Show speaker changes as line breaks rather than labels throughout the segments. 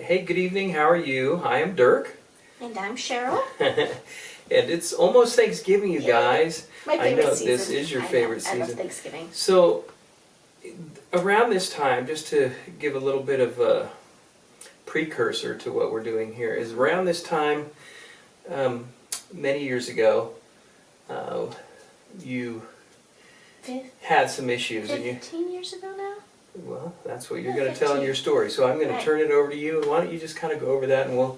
Hey, good evening. How are you? I am Dirk.
And I'm Cheryl.
And it's almost Thanksgiving, you guys.
My favorite
I know
season.
this is your favorite season.
I love Thanksgiving.
So, around this time, just to give a little bit of a precursor to what we're doing here, is around this time, many years ago, you had some issues.
15 years ago now?
Well, that's what you're going to tell in your story. So I'm going to turn it over to you. Why don't you just kind of go over that, and we'll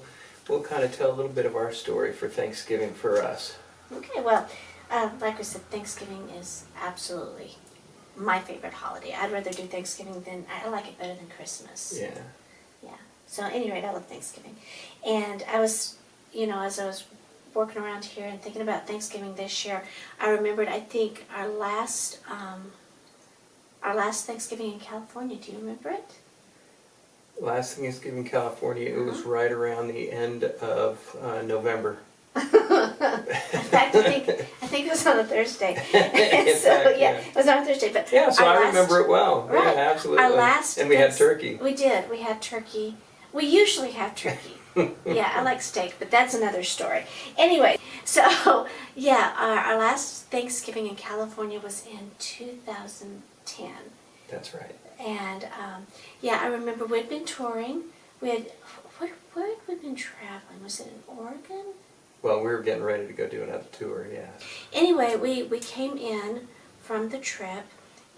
kind of tell a little bit of our story for Thanksgiving for us.
Okay, well, like I said, Thanksgiving is absolutely my favorite holiday. I'd rather do Thanksgiving I like it better than Christmas.
Yeah.
Yeah. So at any rate, I love Thanksgiving. And I was, as I was working around here and thinking about Thanksgiving this year, I remembered, I think, our last Thanksgiving in California. Do you remember it?
Last Thanksgiving in California, it was right around the end of November.
In fact, I think it was on a Thursday. It was on a Thursday. But
yeah, so I remember it well.
Right.
Yeah, absolutely.
And
we had turkey.
We did. We had turkey. We usually have turkey. Yeah, I like steak, but that's another story. Anyway, so yeah, our last Thanksgiving in California was in 2010.
That's right.
And I remember we'd been touring. Where had we been traveling? Was it in Oregon?
Well, we were getting ready to go do another tour, yeah.
Anyway, we came in from the trip,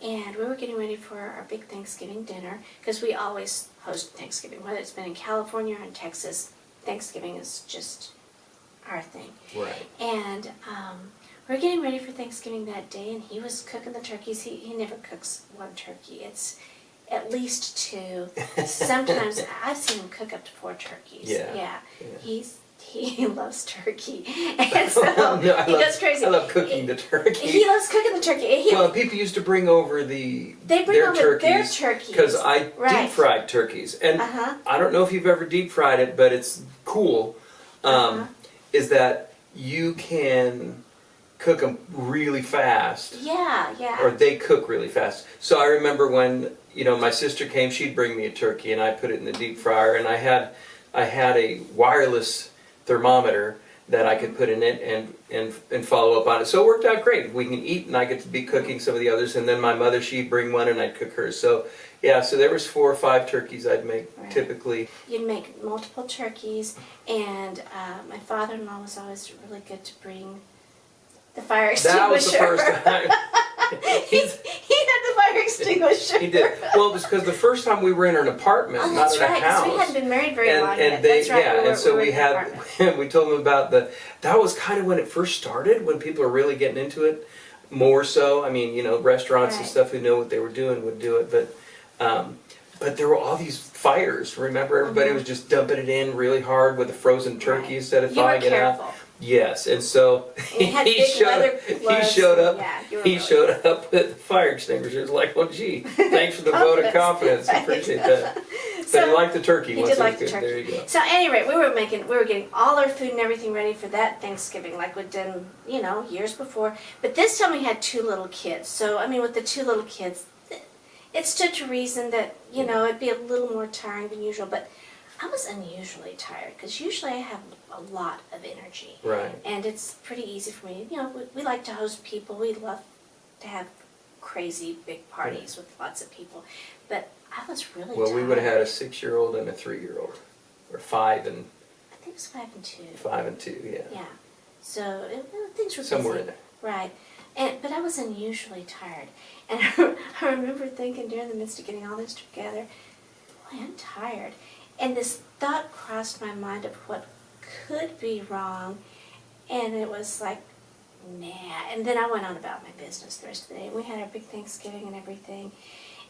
and we were getting ready for our big Thanksgiving dinner, because we always host Thanksgiving. Whether it's been in California or in Texas, Thanksgiving is just our thing.
Right.
And we were getting ready for Thanksgiving that day, and he was cooking the turkeys. He never cooks one turkey. It's at least two. Sometimes I've seen him cook up to 4 turkeys. Yeah. He loves turkey, and so he goes crazy.
I love cooking the turkey.
He loves cooking the turkey.
Well, people used to bring over their turkeys because I deep fried turkeys, and I don't know if you've ever deep fried it, but it's cool. Is that you can cook them really fast.
Yeah.
Or they cook really fast. So I remember when my sister came, she'd bring me a turkey, and I put it in the deep fryer, and I had a wireless thermometer that I could put in it and follow up on it. So it worked out great. We can eat, and I get to be cooking some of the others, and then my mother, she'd bring one and I'd cook hers. So yeah, so there was 4 or 5 turkeys I'd make typically.
You'd make multiple turkeys, and my father-in-law was always really good to bring the fire extinguisher.
That was the first time.
he had the fire extinguisher.
He did. Well, it was because the first time we were in an apartment, not in a house.
We hadn't been married very long yet.
That's right. We told them about that was kind of when it first started, when people are really getting into it more so. I mean, restaurants and stuff who know what they were doing would do it, but there were all these fires. Remember, everybody was just dumping it in really hard with a frozen turkey instead of thawing it out. Yes, and so he showed up with fire extinguishers. Like, well, gee, thanks for the vote of confidence. Appreciate that. But he liked the turkey.
He did like the turkey.
There you go.
So anyway, we were getting all our food and everything ready for that Thanksgiving, like we'd done, years before. But this time we had 2 little kids. So I mean, with the 2 little kids, it stood to reason that it'd be a little more tiring than usual. But I was unusually tired, because usually I have a lot of energy.
Right.
And it's pretty easy for me. We like to host people. We love to have crazy big parties with lots of people. But I was really tired.
Well, we would have had a 6-year-old and a 3-year-old. Or 5 and...
I think it was 5 and 2.
5 and 2, yeah.
Yeah. So things were
somewhere
busy.
in there.
Right. But I was unusually tired. And I remember thinking during the midst of getting all this together, boy, I'm tired. And this thought crossed my mind of what could be wrong, and it was like, nah. And then I went on about my business the rest of the day. We had our big Thanksgiving and everything.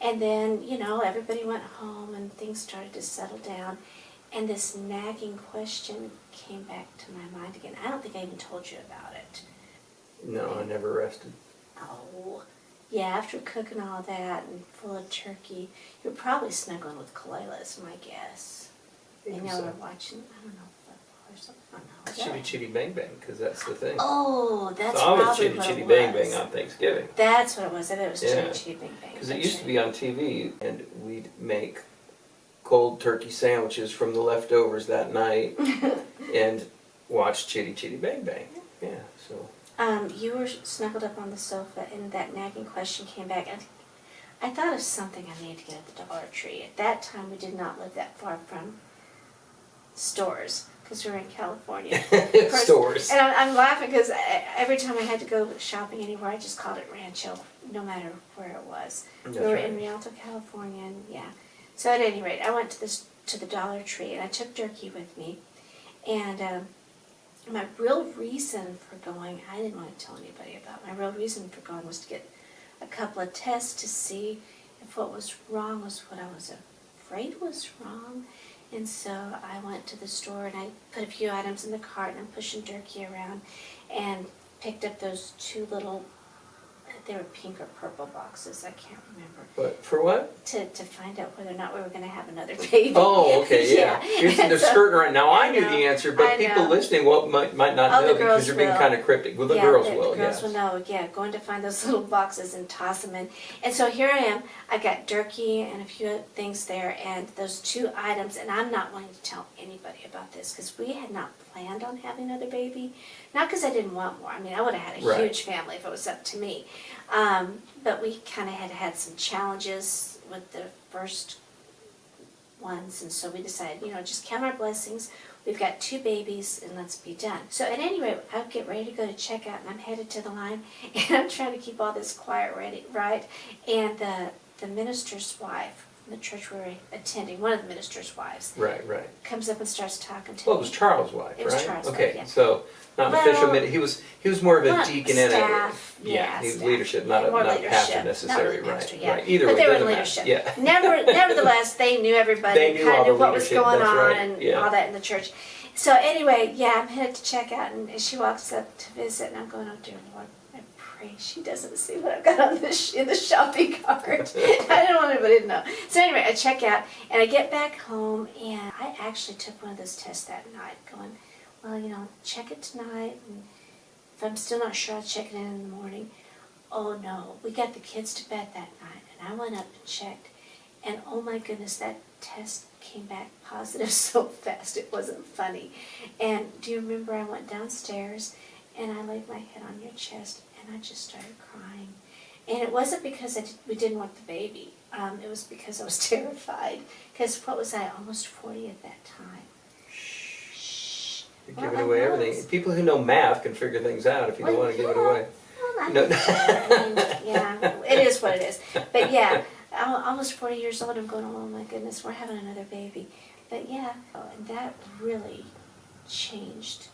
And then, everybody went home and things started to settle down. And this nagging question came back to my mind again. I don't think I even told you about it.
No, I never rested.
Oh, yeah, after cooking all that and full of turkey, you're probably snuggling with Clara, is my guess. We're watching, I don't know, football or something. I don't know.
Chitty Chitty Bang Bang, because that's the thing.
Oh, that's
so
probably
I was Chitty Chitty Bang Bang on Thanksgiving.
That's what it was. I bet it was Chitty Chitty Bang Bang.
Because it used to be on TV, and we'd make cold turkey sandwiches from the leftovers that night, and watched Chitty Chitty Bang Bang. Yeah, so.
You were snuggled up on the sofa, and that nagging question came back. And I thought of something I needed to get at the Dollar Tree. At that time, we did not live that far from stores, because we were in California.
Stores.
And I'm laughing because every time I had to go shopping anywhere, I just called it Rancho, no matter where it was.
That's
we were
right.
in Rialto, California, and yeah. So at any rate, I went to the Dollar Tree, and I took Durkee with me. And my real reason for going, I didn't want to tell anybody about. My real reason for going was to get a couple of tests to see if what was wrong was what I was afraid was wrong. And so I went to the store and I put a few items in the cart, and I'm pushing Durkee around, and picked up those two little, they were pink or purple boxes, I can't remember.
What, for what?
To find out whether or not we were going to have another baby.
Oh, okay, yeah. They're skirting around. Now, I knew
know,
the answer, but
I
people
know.
listening might not
Oh,
know
the
because
girls
you're being
will.
kind of cryptic. Well, the
Yeah,
girls
the
will,
girls
yes.
will know, yeah, going to find those little boxes and toss them in. And so here I am, I got Durkee and a few things there, and those two items, and I'm not wanting to tell anybody about this, because we had not planned on having another baby. Not because I didn't want more. I mean, I would have had a
Right.
huge family if it was up to me. But we kind of had some challenges with the first ones, and so we decided, just count our blessings. We've got 2 babies, and let's be done. So at any rate, I get ready to go to checkout, and I'm headed to the line, and I'm trying to keep all this quiet, right? And the minister's wife from the church we were attending, one of the minister's wives,
Right.
comes up and starts talking to
Well, it
me.
was Charles' wife,
It was
right?
Charles' wife,
Okay,
yeah.
so not an
Well,
official minute. He was more of a
well,
deacon and
staff,
a
yeah,
he was
staff.
leadership, not
More
a
leadership,
pastor
not
necessarily,
really pastor,
right?
yeah.
Right. Either
but
way,
they were
doesn't
in
matter.
leadership.
Yeah.
Nevertheless, they knew everybody,
They knew
kind
all
of knew
the
what was
leadership,
going
that's
on
right,
and
yeah.
all that in the church. So anyway, yeah, I'm headed to check out, and she walks up to visit, and I'm going, oh dear Lord, I pray she doesn't see what I've got on in the shopping cart. I didn't want anybody to know. So anyway, I check out, and I get back home, and I actually took one of those tests that night, going, well, check it tonight, and if I'm still not sure, I'll check it in the morning. Oh no, we got the kids to bed that night, and I went up and checked, and oh my goodness, that test came back positive so fast, it wasn't funny. And do you remember I went downstairs, and I laid my head on your chest, and I just started crying. And it wasn't because we didn't want the baby. It was because I was terrified. Because what was I, almost 40 at that time? Shh.
You're
Well,
giving
I
away
was.
everything. People who know math can figure things out if you don't
Well,
want to give it
yeah.
away.
Well,
No.
I mean, yeah, it is what it is. But yeah, almost 40 years old, I'm going, oh my goodness, we're having another baby. But yeah, and that really changed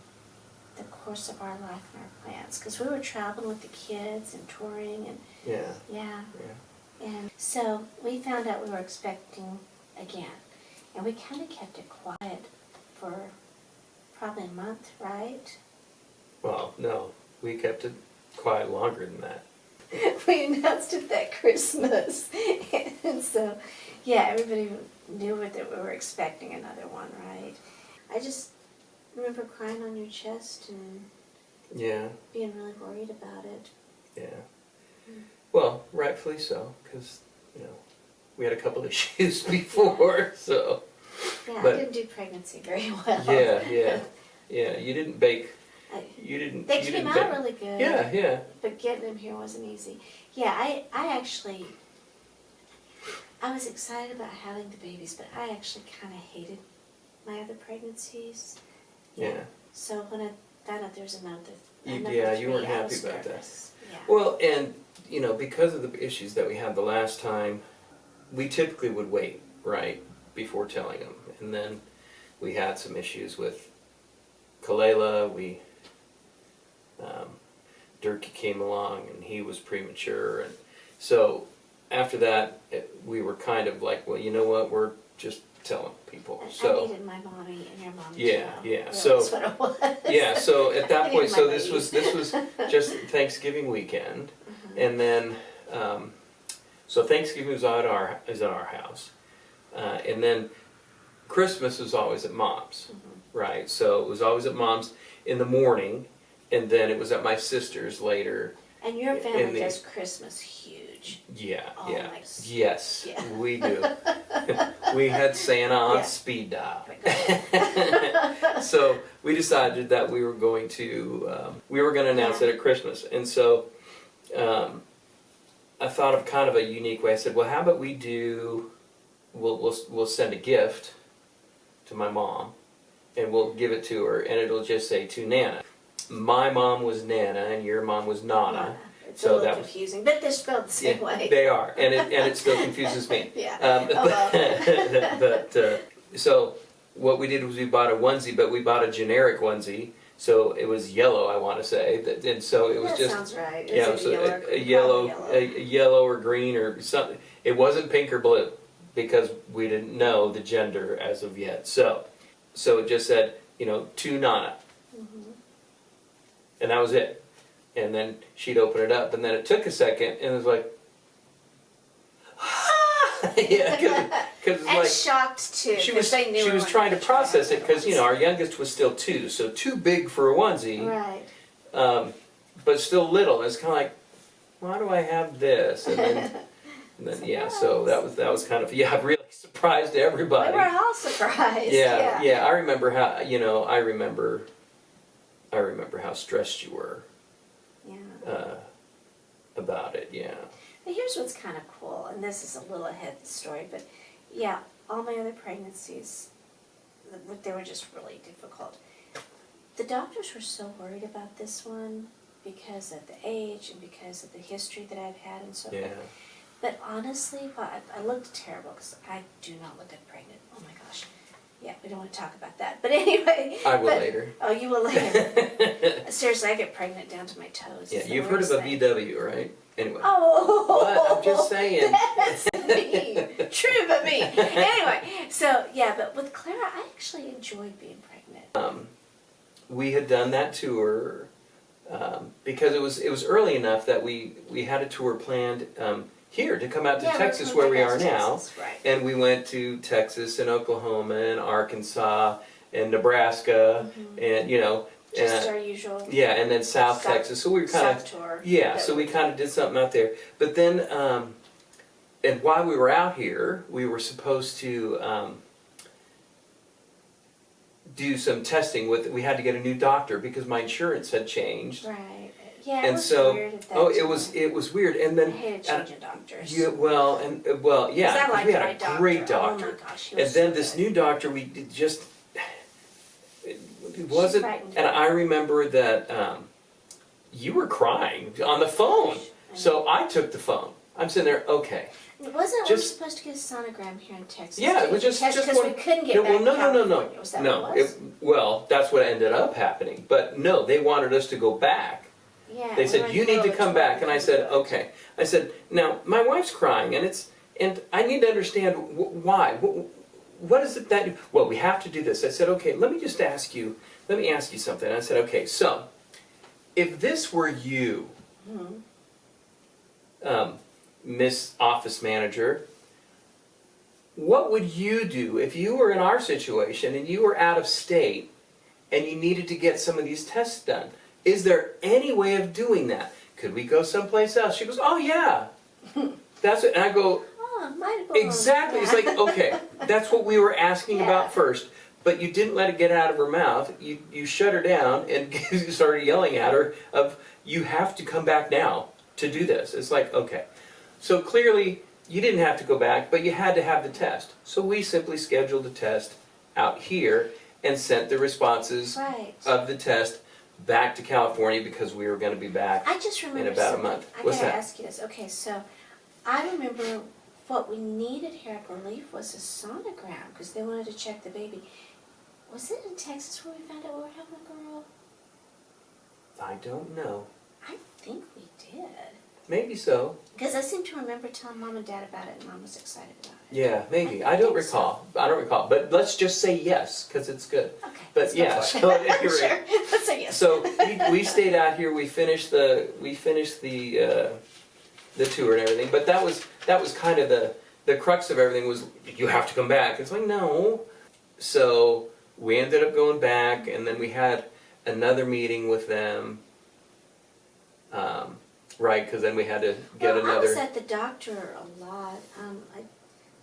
the course of our life and our plans. Because we were traveling with the kids and touring, and
Yeah.
yeah. And so we found out we were expecting again. And we kind of kept it quiet for probably a month, right?
Well, no, we kept it quiet longer than that.
We announced it that Christmas. And so, yeah, everybody knew that we were expecting another one, right? I just remember crying on your chest and
Yeah.
being really worried about it.
Yeah. Well, rightfully so, because, we had a couple of issues before, so.
Yeah,
But-
I didn't do pregnancy very well.
Yeah, you didn't bake,
I-
you didn't.
They
you
came
didn't
out
bake.
really good.
Yeah.
But getting them here wasn't easy. Yeah, I actually, I was excited about having the babies, but I actually kind of hated my other pregnancies.
Yeah.
So when I found out there was another
Yeah, you weren't
three, I
happy
was
about that.
nervous. Yeah.
Well, and, because of the issues that we had the last time, we typically would wait, right, before telling them. And then we had some issues with Kalela. Durkee came along and he was premature. And so after that, we were kind of like, well, you know what, we're just telling people. So
I needed my mommy and your mom
Yeah,
too.
yeah.
Really,
So-
that's what it was.
yeah, so at that
I
point,
needed
so
my
this was
ladies.
just Thanksgiving weekend.
Mhm.
And then, so Thanksgiving was at our house, and then Christmas was always at Mom's, right? So it was always at Mom's in the morning, and then it was at my sister's later.
And your
in
family
the-
does Christmas huge. huge.
Yeah,
Oh,
yeah.
my-
Yes,
Yeah.
we do. We had Santa on
Yeah.
speed dial.
Right.
So we decided that we were going to announce
Yeah.
it at Christmas. And so I thought of kind of a unique way. I said, well, how about we'll send a gift to my mom, and we'll give it to her, and it'll just say to Nana. My mom was Nana, and your mom was Nana.
It's
So
a little
that was-
confusing, but they're spelled the same way.
They are, and it still confuses me.
Yeah.
So what we did was we bought a onesie, but we bought a generic onesie. So it was yellow, I want to say, and so it was
That
just
sounds right.
yeah,
Is
so
it
a yellow or green or something. It wasn't pink or blue because we didn't know the gender as of yet. So it just said, to Nana, and that was it. And then she'd open it up, and then it took a second, and it was like, yeah, because
And
like
shocked too.
she
'cause
was
they knew
she
we
was
weren't
trying to
gonna try
process it
other
because
ones.
our youngest was still 2, so too big for a onesie,
Right.
but still little. It's kind of like, why do I have this? And then yeah, so that was kind of really surprised everybody.
We were all surprised.
Yeah. I remember how I remember how stressed you were about it. Yeah.
But here's what's kind of cool, and this is a little ahead of the story, but yeah, all my other pregnancies, they were just really difficult. The doctors were so worried about this one because of the age and because of the history that I've had and so
Yeah.
forth. But honestly, I looked terrible because I do not look good pregnant. Oh my gosh. Yeah, we don't want to talk about that. But anyway.
I will later.
Oh, you will later. Seriously, I get pregnant down to my toes.
Yeah,
It's the
you've heard of
worst
a
thing.
VW, right? Anyway.
Oh,
What? I'm just saying.
That's me. True, but me. Anyway, so yeah, but with Clara, I actually enjoyed being pregnant.
We had done that tour because it was early enough that we had a tour planned here to come out to
Yeah,
Texas
we're
where we
coming
are
back to
now,
Texas, right.
and we went to Texas and Oklahoma and Arkansas and Nebraska and
Just our usual.
yeah, and then South Texas. So we were kind
South tour.
of so we kind of did something out there. But then and while we were out here, we were supposed to do some testing we had to get a new doctor because my insurance had changed.
Right. Yeah, it
And
was
so,
weird at that
it was weird, and
I
then
hated changing doctors.
yeah, yeah, 'cause we had a great doctor,
Oh my gosh, he
and
was
then
so
this
good.
new doctor, it wasn't,
frightened
and
me.
I remember that you were crying on the phone, so I took the phone. I'm sitting there, okay.
Wasn't we
just-
supposed to get a sonogram here in Texas?
Yeah, it
too?
was just
because
one.
we couldn't get
no,
back
well, no,
to
no, no,
California. Was that what it was?
well, that's what ended up happening. But no, they wanted us to go back.
Yeah,
They
we
said,
were in
you
the
need to
middle of
come
tour,
back.
we
And I
couldn't
said,
do it.
okay. I said, now, my wife's crying, and I need to understand why. What is it that, well, we have to do this. I said, okay, let me ask you something. I said, okay, so, if this were you, Miss Office Manager, what would you do if you were in our situation and you were out of state and you needed to get some of these tests done? Is there any way of doing that? Could we go someplace else? She goes, oh yeah. That's it. And I go,
Oh, might have
exactly. It's like, okay, that's what we were asking
Yeah.
about first. But you didn't let it get out of her mouth. You shut her down and you started yelling at her of, you have to come back now to do this. It's like, okay. So clearly, you didn't have to go back, but you had to have the test. So we simply scheduled the test out here and sent the responses
Right.
of the test back to California because we were going to be back.
I just remember
in about a
something.
month.
I
What's
gotta
that?
ask you this. Okay, so I remember what we needed here, I believe, was a sonogram because they wanted to check the baby. Was it in Texas where we found out we were having a girl?
I don't know.
I think we did.
Maybe so.
Because I seem to remember telling Mom and Dad about it, and Mom was excited about it.
Yeah, maybe.
I
I don't
think so.
recall. I don't recall. But let's just say yes, because it's good.
Okay.
But
let's go
yeah,
for it.
so at any rate-
Sure. Let's say yes.
So we stayed out here. We finished the tour and everything. But that was kind of the crux of everything was you have to come back. It's like no. So we ended up going back, and then we had another meeting with them. right? Because then we had to get
well, I was
another.
at the doctor a lot. I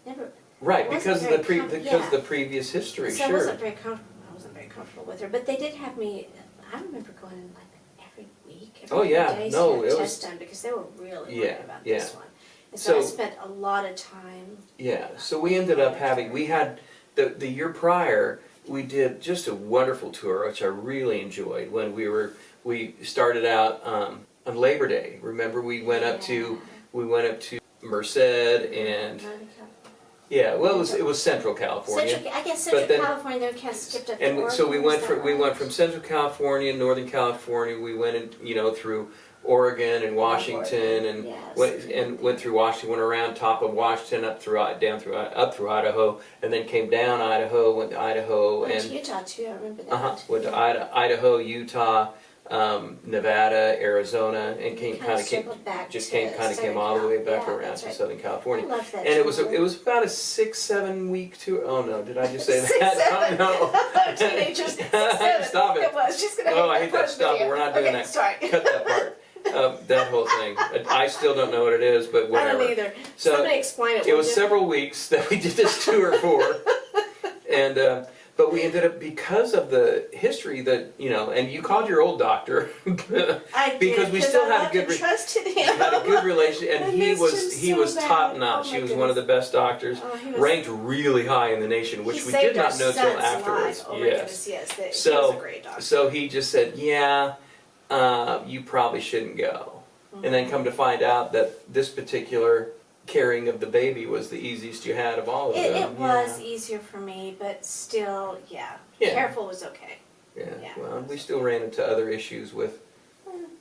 never.
Right,
I
because
wasn't
of
very
because of the previous history,
So I
sure.
wasn't very comfortable. I wasn't very comfortable with her, but they did have me. I remember going in like every week, every
Oh,
few
yeah.
days
No,
to have
it
a
was-
test done because they were really
Yeah,
worried about
yeah.
this one. And so I
So-
spent a lot of time.
Yeah, so we ended up having, we had, the year prior, we did just a wonderful tour, which I really enjoyed, when we started out on Labor Day. Remember, we went up to Merced and, yeah, well, it was Central California.
I guess
But
Central
then-
California, they kind of skipped up to
And
Oregon.
so we
is
went
that
we
right?
went from Central California, Northern California. We went in, through Oregon and Washington, and
Yes.
went through Washington, went around top of Washington, up through Idaho, and then came down Idaho, went to Idaho,
Went to
and
Utah too. I remember that.
went to Idaho, Utah, Nevada, Arizona, and
circled back
just
to
came
Southern
all the way
Cal.
back
Yeah,
around
that's
to
right.
Southern California.
I love that.
And it was
tour.
about a 6-7 week tour. Oh no, did I just say
6,
that?
7.
No.
Teenagers. 6, 7.
Stop it.
It was. She's gonna
Oh, I
hate
hate that. Stop it. We're not doing
okay,
that.
Sorry.
Cut that part. That whole thing. I still don't know what it is, but
I
whatever.
don't either.
So,
Somebody explain it.
It
will
was
you?
several weeks that we did this tour for, and but we ended up, because of the history that and you called your old doctor
I did,
because we still
I
had a
loved
good
and trusted him.
we had a good relationship,
I
and
missed him so
was
bad.
top notch.
Oh,
He
my
was one of the best doctors,
Oh, he was-
ranked really high in the nation, which
He
we
saved
did not
our
know till
son's
afterwards.
life. Oh my
Yes.
goodness, yes. He was
So
a great doctor.
so he just said, yeah, you probably shouldn't go. And then come to find out that this particular carrying of the baby was the easiest you had of all of them.
It was easier for me, but still, yeah.
Yeah.
Careful was okay.
Yeah.
Yeah.
Well, we still ran into other issues with,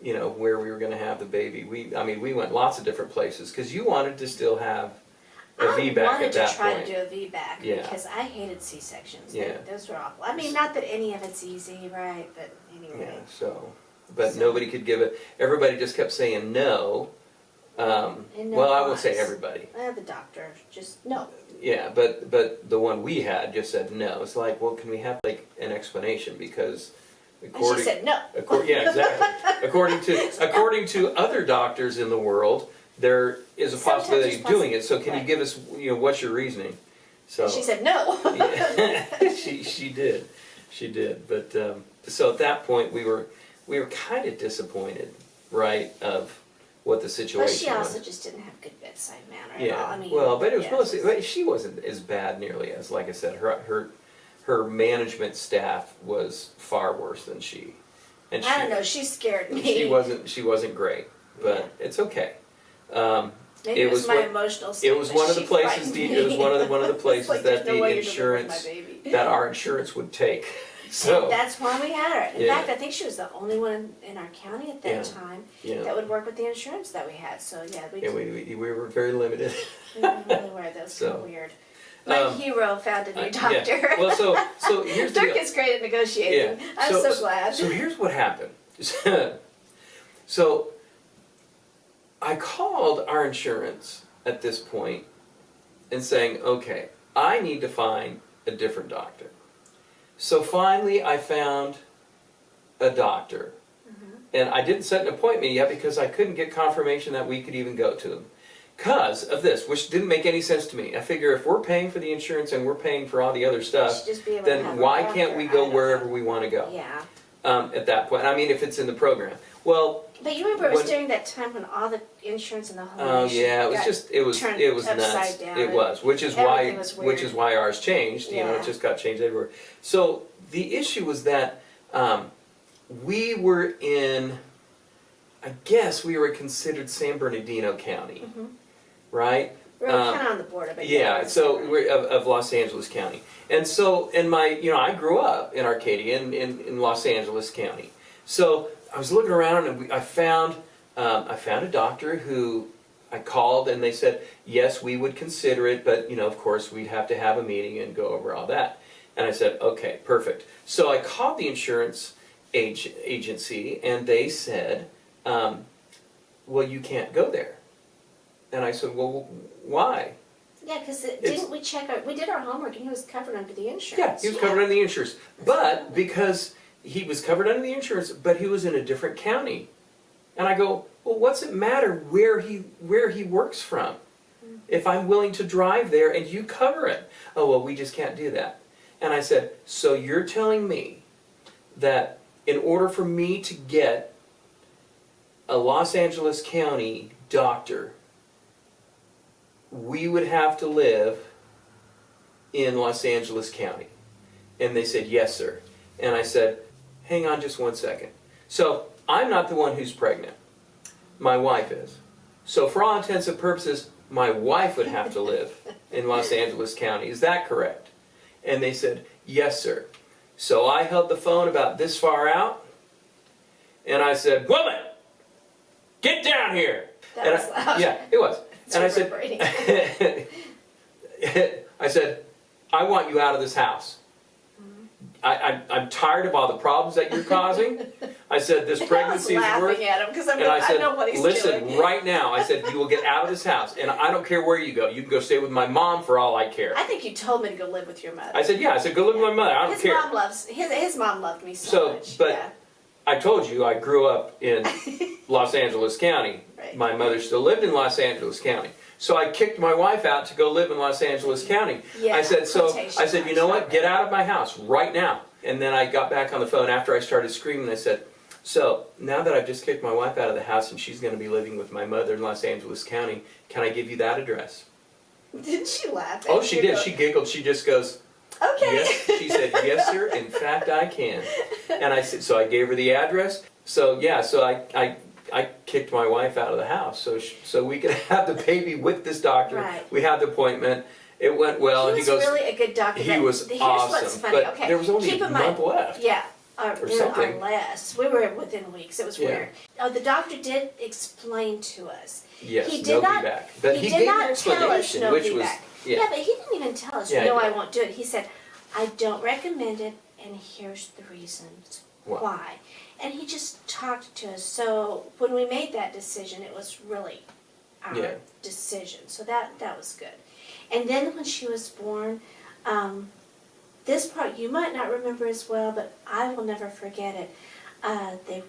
where we were going to have the baby. We went lots of different places because you wanted to still have a
I
VBAC
wanted
at that
to try
point.
to do a VBAC
Yeah.
because I hated C-sections.
Yeah.
Those were awful. I mean, not that any of it's easy, right? But anyway.
Yeah. But
So-
nobody could give it. Everybody just kept saying no.
And no
Well, I won't say
pause.
everybody.
The doctor just no.
Yeah, but the one we had just said no. It's like, well, can we have like an explanation, because
And she said no.
yeah, exactly. according to other doctors in the world, there is a
Sometimes
possibility
there's
of doing it. So can you
right.
give us, what's your reasoning? So
And she said no.
yeah, she did. But so at that point we were kind of disappointed, right, of what the situation
But she also
was.
just didn't have good bedside manner at all.
Yeah.
I mean,
Well, but it was
yeah,
mostly, but she wasn't as bad nearly as, like I said, her management staff was far worse than she. And
I don't know. She scared me.
she wasn't great, but it's okay.
Maybe it was my emotional state.
It was
but
one of the
she
places.
frightened
It was one of the
It's
places
like,
that
there's no way
the
you're delivering my
insurance
baby.
that our insurance would take. So
And that's why we had her. In
Yeah.
fact, I think she was the only one in our county at that
Yeah.
time
yeah,
that would work with the insurance that we had. So yeah, we
we were very limited.
really were. That was
So,
kind of weird. My hero found a new doctor.
Yeah. Well, so here's the
Dirk
deal.
is great at negotiating.
Yeah.
I'm so glad.
So here's what happened. So I called our insurance at this point and saying, okay, I need to find a different doctor. So finally I found a doctor. And I didn't set an appointment yet because I couldn't get confirmation that we could even go to them. Because of this, which didn't make any sense to me. I figure if we're paying for the insurance and we're paying for all the other stuff,
Should just be able to have
then
a
why
doctor.
can't we
I
go
don't
wherever
know.
we want to go?
Yeah.
At that point, I mean, if it's in the program. Well,
But you remember it was
When-
during that time when all the insurance in the whole
oh
nation
yeah, it was
got
just
turned
it was nuts.
upside down
It
and
was, which is
everything was weird.
ours changed. You know, it
Yeah.
just got changed everywhere. So the issue was that we were in, I guess we were considered San Bernardino County, right?
We were kind of on the border, but
Yeah, so we're of Los Angeles County. And so, I grew up in Arcadia in Los Angeles County. So I was looking around and I found a doctor who I called and they said, yes, we would consider it, but of course we'd have to have a meeting and go over all that. And I said, okay, perfect. So I called the insurance agency and they said, well, you can't go there. And I said, well, why?
Yeah, because didn't we check we did our homework and he was covered under the insurance.
Yeah, he was covered under the insurance. But because he was covered under the insurance, but he was in a different county. And I go, well, what's it matter where he works from? If I'm willing to drive there and you cover it. Oh, well, we just can't do that. And I said, so you're telling me that in order for me to get a Los Angeles County doctor, we would have to live in Los Angeles County? And they said, yes, sir. And I said, hang on just one second. So I'm not the one who's pregnant. My wife is. So for all intents and purposes, my wife would have to live in Los Angeles County. Is that correct? And they said, yes, sir. So I held the phone about this far out, and I said, woman, get down here.
That was loud.
Yeah, it was.
It's
And I
reverberating.
said, I want you out of this house. I'm tired of all the problems that you're causing. I said, this pregnancy is worth...
I was laughing at him because I know what he's
listen,
doing.
right now, I said, you will get out of this house, and I don't care where you go. You can go stay with my mom for all I care.
I think you told me to go live with your mother.
I said, yeah. I said, go live with my mother. I don't care.
His mom loved me so much.
But
yeah.
I told you I grew up in Los Angeles County.
Right.
My mother still lived in Los Angeles County. So I kicked my wife out to go live in Los Angeles County.
Yeah,
I said, you know what? Get out of my house right now. And then I got back on the phone after I started screaming. I said, so now that I've just kicked my wife out of the house and she's going to be living with my mother in Los Angeles County, can I give you that address?
Didn't she laugh?
Oh, she did. She giggled. She just goes,
okay.
yes. She said, yes, sir. In fact, I can. And I said, so I gave her the address. So yeah, so I kicked my wife out of the house so we could have the baby with this doctor.
Right.
We had the appointment. It went well.
He was really a good doctor.
He was
here's
awesome.
What's funny.
But
Okay.
there was only a month left.
Yeah.
Or something.
Or less. We were within weeks. It was
Yeah.
weird. Oh, the doctor did explain to us.
Yes,
he
no
did not,
feedback. But he
did
gave
not
an
tell us
explanation,
no
which
feedback.
was
Yeah, but he didn't even tell us,
Yeah,
no,
he
I
did.
won't do it. He said, I don't recommend it, and here's the reasons why. And he just talked to us. So when we made that decision, it was really our decision. So that was good. And then when she was born, this part you might not remember as well, but I will never forget it. They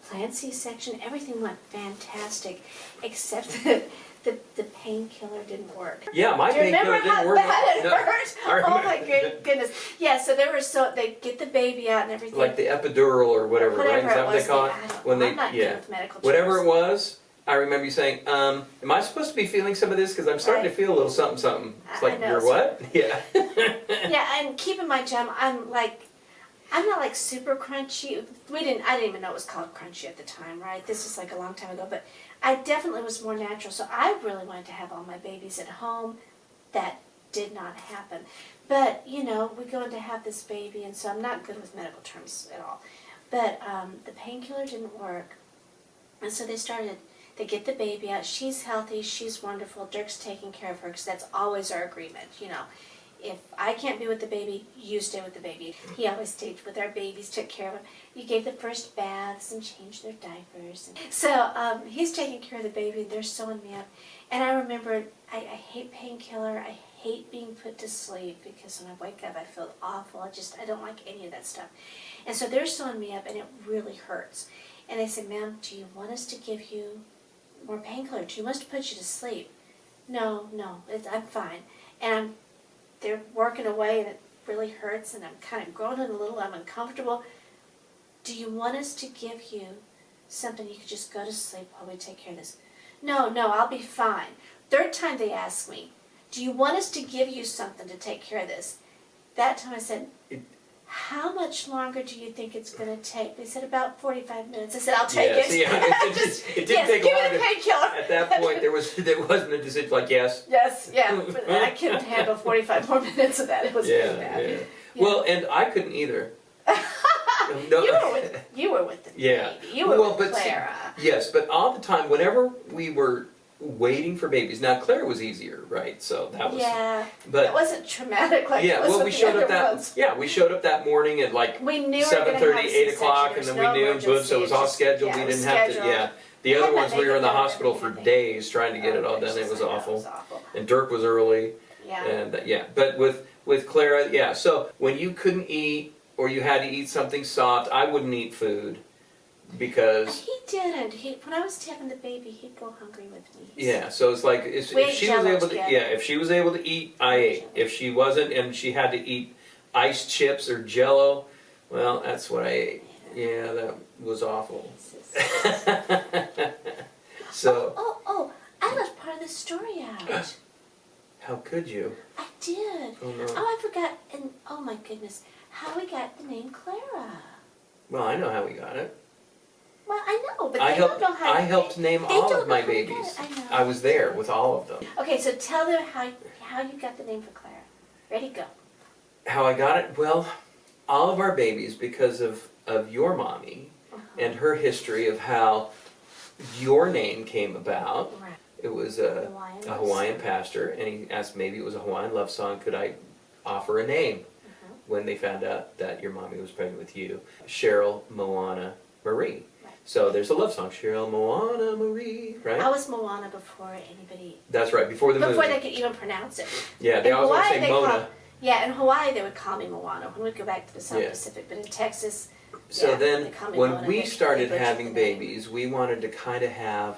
planned C-section. Everything went fantastic, except that the painkiller didn't work.
Yeah, my
Do you
painkiller
remember how
didn't work.
bad it
No,
hurt?
I remember.
Oh my goodness. Yeah, so they get the baby out and everything.
Like the epidural or whatever, right? Is that what they call it?
I'm not good with medical terms.
Whatever it was, I remember you saying, am I supposed to be feeling some of this? Because I'm starting to feel a little something, something. It's like,
know,
you're what? Yeah.
Yeah, and keep in mind, Jim, I'm not like super crunchy. I didn't even know it was called crunchy at the time, right? This was like a long time ago, but I definitely was more natural. So I really wanted to have all my babies at home. That did not happen. But, we go in to have this baby, and so I'm not good with medical terms at all. But the painkiller didn't work. And so they get the baby out. She's healthy. She's wonderful. Dirk's taking care of her because that's always our agreement, If I can't be with the baby, you stay with the baby. He always stayed with our babies, took care of them. You gave the first baths and changed their diapers. So he's taking care of the baby. They're sewing me up. And I remember, I hate painkiller. I hate being put to sleep because when I wake up, I feel awful. I don't like any of that stuff. And so they're sewing me up, and it really hurts. And they said, ma'am, do you want us to give you more painkiller? Do you want us to put you to sleep? No, I'm fine. And they're working away and it really hurts and I'm kind of groaning a little, I'm uncomfortable. Do you want us to give you something you could just go to sleep while we take care of this? No, I'll be fine. Third time they asked me, do you want us to give you something to take care of this? That time I said, how much longer do you think it's going to take? They said about 45 minutes. I said, I'll take it.
It didn't take
give
long.
me the painkiller.
At that point, there wasn't a decision like yes.
Yes, yeah. But I couldn't handle 45 more minutes of that. It was really bad.
Yeah. Well, and I couldn't either. No.
You were with the
Yeah.
baby. You were with Clara.
Yes, but all the time, whenever we were waiting for babies. Now Clara was easier, right? So that was But
it wasn't traumatic like it was
well,
with
we
the
showed
other
up that
ones.
we showed up that morning at like
We knew
7:30, 8 o'clock, and then we knew, boom, so it was all scheduled.
Yeah,
we
it was
didn't have to.
scheduled.
Yeah, the
I
other
had
ones
my
we were in the
makeup
hospital for
and everything.
days trying to get it all done. It was awful.
It was awful.
And Dirk was early.
Yeah.
And but with Clara, so when you couldn't eat or you had to eat something soft, I wouldn't eat food because
He didn't. When I was having the baby, he'd go hungry with me.
yeah, so it's like if
We ate
she was
Jell-O
able to,
together.
yeah, if she was able to eat, I ate. If she wasn't, and she had to eat ice chips or Jell-O, well, that's what I ate. Yeah, that was awful. So
Oh! I left part of the story out.
how could you?
I did.
Oh no.
Oh, I forgot. And oh my goodness, how we got the name Clara.
Well, I know how we got it.
Well, I know, but
I
they
helped.
don't know how.
I helped name
they
all
don't
of my
know how we got
babies.
it. I know.
I was there with all of them.
Okay, so tell them how you got the name for Clara. Ready, go.
How I got it? Well, all of our babies, because of your mommy and her history of how your name came about.
Right.
It was a
Hawaiian
Hawaiian pastor, and he asked maybe it was a Hawaiian love song. Could I offer a name when they found out that your mommy was pregnant with you? Cheryl Moana Marie.
Right.
So there's a love song, Cheryl Moana Marie, right?
I was Moana before anybody.
That's right, before the
Before
movie.
they could even pronounce it.
Yeah, they
In
always want to
Hawaii,
say
they
Mona.
call- Yeah, in Hawaii they would call me Moana when we go back to the South
Yeah.
Pacific, but in Texas,
So
yeah,
then,
they call me
when
Mona.
we
They
started
butchered
having
the name.
babies, we wanted to kind of have,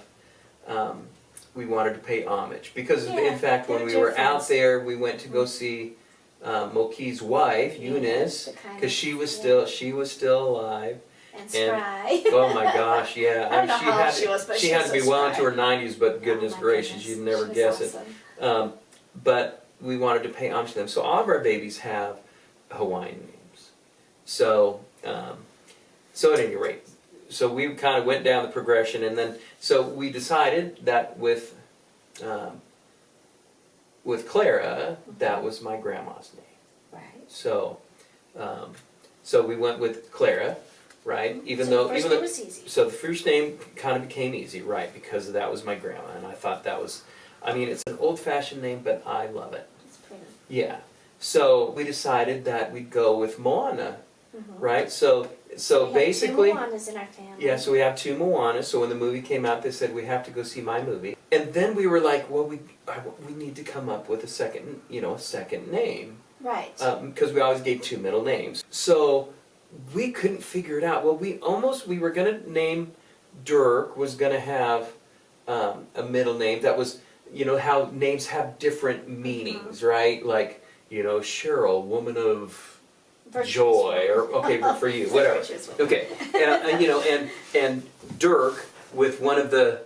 we wanted to pay homage. Because,
Yeah,
in fact, when
they're
we were
different.
out there, we went to go see Moki's wife, Eunice,
the kind
because
of-
she was still alive.
And spry.
Oh my gosh, yeah.
I don't know how old she was, but she
had
was
to be
so
well into
spry.
her 90s, but goodness
Oh my
gracious,
goodness.
you'd never
She was
guess it.
awesome.
But we wanted to pay homage to them. So all of our babies have Hawaiian names. So, so at any rate, so we kind of went down the progression, and then so we decided that with Clara, that was my grandma's name.
Right.
So, so we went with Clara, right? Even
So
though
the first
even
name
though
was easy.
so the first name kind of became easy, right? Because that was my grandma, and I thought that was, I mean, it's an old-fashioned name, but I love it.
It's pretty.
Yeah. So we decided that we'd go with Moana,
Mhm.
right? So
We have
basically,
two Moanas in our family.
yeah. So we have two Moanas. So when the movie came out, they said we have to go see my movie, and then we were like, well, we need to come up with a second name.
Right.
Because we always gave two middle names. So we couldn't figure it out. Well, we were going to name Dirk was going to have a middle name that was, how names have different meanings, right? Like, Cheryl, woman of
Virtuous
joy,
one.
or okay, for you, whatever.
Virtuous one.
Okay, and Dirk with one of the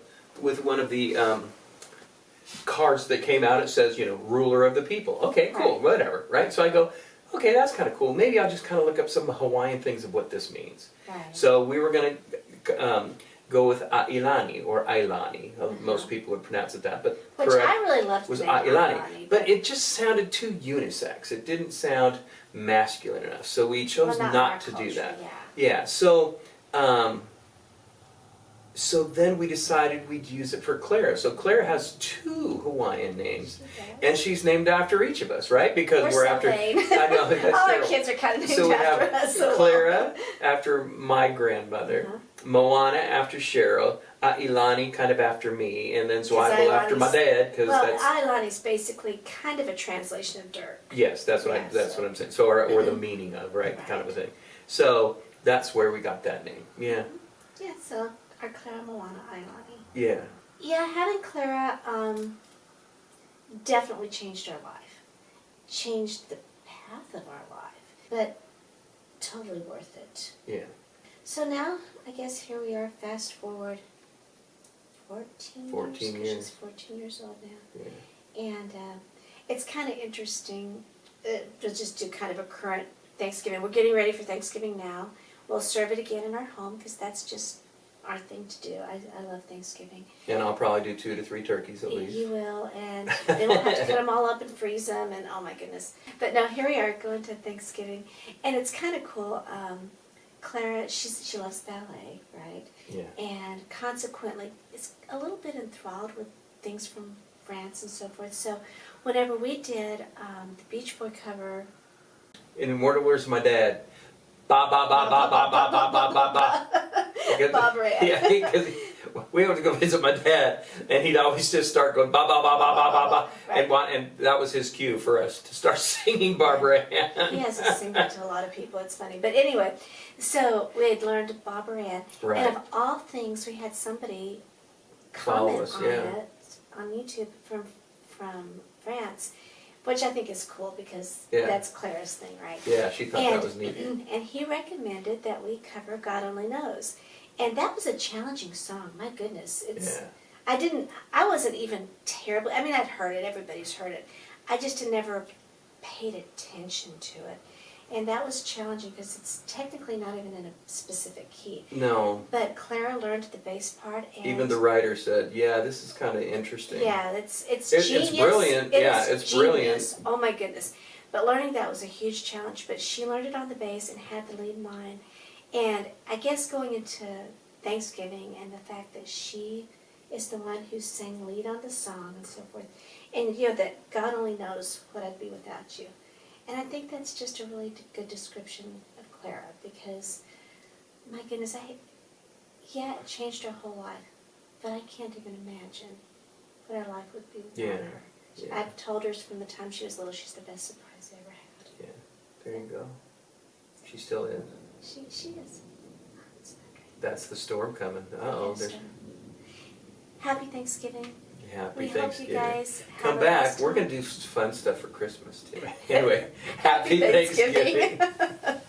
cards that came out, it says, ruler of the people. Okay, cool,
Right.
whatever, right? So I go, okay, that's kind of cool. Maybe I'll just kind of look up some Hawaiian things of what this means.
Right.
So we were going to go with Ailani, or Ailani. Most people would pronounce it that, but
Which
correct
I really loved
was
the name
Ailani.
Ailani,
But it just sounded too unisex. It didn't sound masculine enough. So we chose
well,
not
in our
to do
culture,
that.
Yeah.
Yeah, so then we decided we'd use it for Clara. So Clara has two Hawaiian names,
She does.
and she's named after each of us, right? Because we're
so
after.
vain.
I know that's
All our
terrible.
kids are kind of named
So we
after
have
us. So
Clara after my grandmother, Moana after Cheryl, Ailani kind of after me, and then Zweifel after my dad, because
well,
that's
Ailani's basically kind of a translation of Dirk.
yes, that's what
Yeah,
that's
so-
what I'm saying. So or the meaning of right, kind of a thing. So that's where we got that name. Yeah,
Yeah, so our Clara Moana Ailani.
yeah.
Yeah, having Clara definitely changed our life. Changed the path of our life. But totally worth it.
Yeah.
So now, I guess here we are, fast forward 14
14
years. 'cause
years.
She's 14 years old now.
Yeah.
And it's kind of interesting to just do kind of a current Thanksgiving. We're getting ready for Thanksgiving now. We'll serve it again in our home because that's just our thing to do. I love Thanksgiving.
And I'll probably do 2 to 3 turkeys at least.
You will, and then we'll have to cut them all up and freeze them, and oh my goodness. But now here we are going to Thanksgiving, and it's kind of cool. Clara, she loves ballet, right?
Yeah.
And consequently, is a little bit enthralled with things from France and so forth. So whenever we did the Beach Boy cover,
In Immortal Words of My Dad, ba ba ba ba ba ba ba ba ba ba.
Bob Ray.
Yeah, because we went to go visit my dad, and he'd always just start going ba ba ba ba ba ba ba, and that was his cue for us to start singing Barbara Ann.
He hasn't sing that to a lot of people. It's funny, but anyway, so we had learned Barbara Ann,
Right.
and of all things, we had somebody
Follow
comment
us,
on
yeah.
it on YouTube from France, which I think is cool because
Yeah.
that's Clara's thing, right?
Yeah, she thought that was neat.
And he recommended that we cover "God Only Knows," and that was a challenging song. My goodness, it's.
Yeah.
I wasn't even terribly. I mean, I'd heard it. Everybody's heard it. I just had never paid attention to it, and that was challenging because it's technically not even in a specific key.
No.
But Clara learned the bass part, and
Even the writer said, "Yeah, this is kind of interesting."
yeah, it's
It's
genius.
brilliant. Yeah, it's
genius.
brilliant.
Oh my goodness! But learning that was a huge challenge. But she learned it on the bass and had the lead line, and I guess going into Thanksgiving and the fact that she is the one who sang lead on the song and so forth, and you know that God only knows what I'd be without you, and I think that's just a really good description of Clara because, my goodness, it changed her whole life, but I can't even imagine what our life would be without
Yeah,
her.
yeah.
I've told her from the time she was little, she's the best surprise I ever had.
Yeah, there you go. She still is.
She is. It's not great.
That's the storm coming. Uh-oh.
Yes,
There's
sir. Happy Thanksgiving.
happy
We hope
Thanksgiving.
you guys
Come
have a
back.
blessed
We're
time.
going to do fun stuff for Christmas, too. Anyway, happy Thanksgiving.
Thanksgiving.